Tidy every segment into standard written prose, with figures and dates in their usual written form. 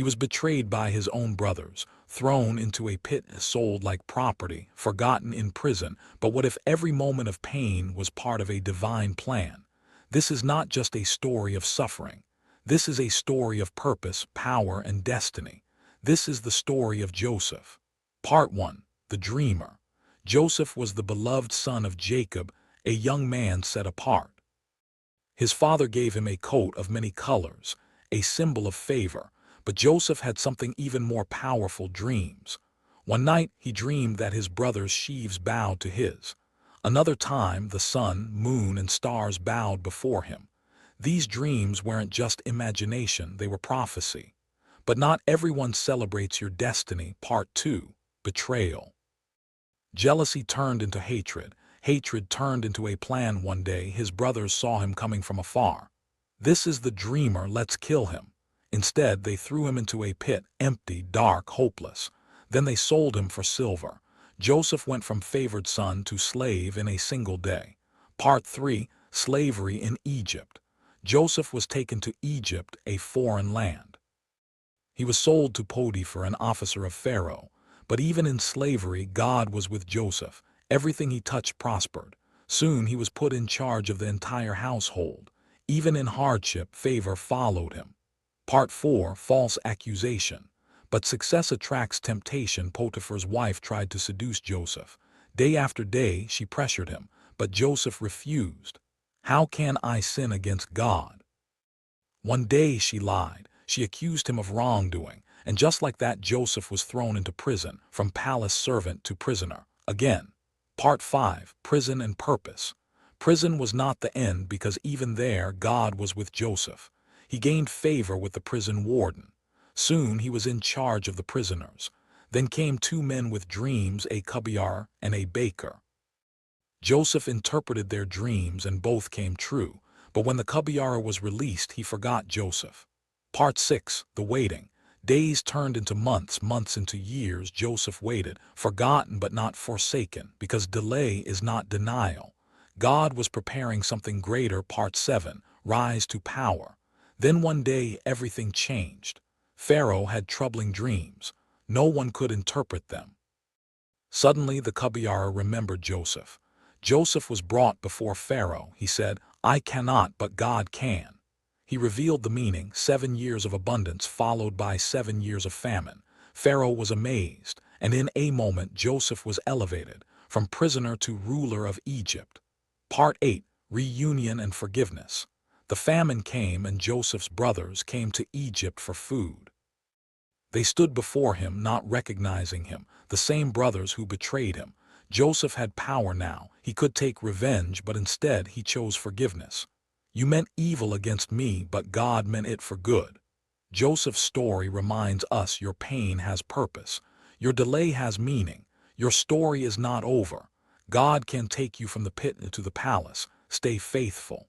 He was betrayed by his own brothers, thrown into a pit, sold like property, forgotten in prison. But what if every moment of pain was part of a divine plan? This is not just a story of suffering. This is a story of purpose, power, and destiny. This is the story of Joseph. Part 1. The Dreamer. Joseph was the beloved son of Jacob, a young man set apart. His father gave him a coat of many colors, a symbol of favor, but Joseph had something even more powerful: dreams. One night he dreamed that his brothers' sheaves bowed to his. Another time the sun, moon, and stars bowed before him. These dreams weren't just imagination, they were prophecy. But not everyone celebrates your destiny. Part 2. Betrayal. Jealousy turned into hatred. Hatred turned into a plan. One day his brothers saw him coming from afar. "This is the dreamer, let's kill him." Instead, they threw him into a pit, empty, dark, hopeless. Then they sold him for silver. Joseph went from favored son to slave in a single day. Part 3. Slavery in Egypt. Joseph was taken to Egypt, a foreign land. He was sold to Potiphar, an officer of Pharaoh. But even in slavery, God was with Joseph. Everything he touched prospered. Soon he was put in charge of the entire household. Even in hardship, favor followed him. Part 4. False accusation. But success attracts temptation. Potiphar's wife tried to seduce Joseph. Day after day she pressured him, but Joseph refused. "How can I sin against God?" One day she lied. She accused him of wrongdoing, and just like that Joseph was thrown into prison, from palace servant to prisoner. Again. Part 5. Prison and purpose. Prison was not the end, because even there God was with Joseph. He gained favor with the prison warden. Soon he was in charge of the prisoners. Then came two men with dreams, a cupbearer and a baker. Joseph interpreted their dreams and both came true. But when the cupbearer was released, he forgot Joseph. Part 6. The waiting. Days turned into months, months into years. Joseph waited, forgotten but not forsaken, because delay is not denial. God was preparing something greater. Part 7. Rise to power. Then one day everything changed. Pharaoh had troubling dreams. No one could interpret them. Suddenly the cupbearer remembered Joseph. Joseph was brought before Pharaoh. He said, "I cannot, but God can." He revealed the meaning: 7 years of abundance followed by 7 years of famine. Pharaoh was amazed, and in a moment Joseph was elevated, from prisoner to ruler of Egypt. Part 8. Reunion and forgiveness. The famine came and Joseph's brothers came to Egypt for food. They stood before him, not recognizing him, the same brothers who betrayed him. Joseph had power now. He could take revenge, but instead he chose forgiveness. "You meant evil against me, but God meant it for good." Joseph's story reminds us your pain has purpose. Your delay has meaning. Your story is not over. God can take you from the pit to the palace. Stay faithful.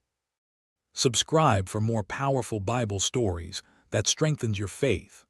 Subscribe for more powerful Bible stories that strengthens your faith.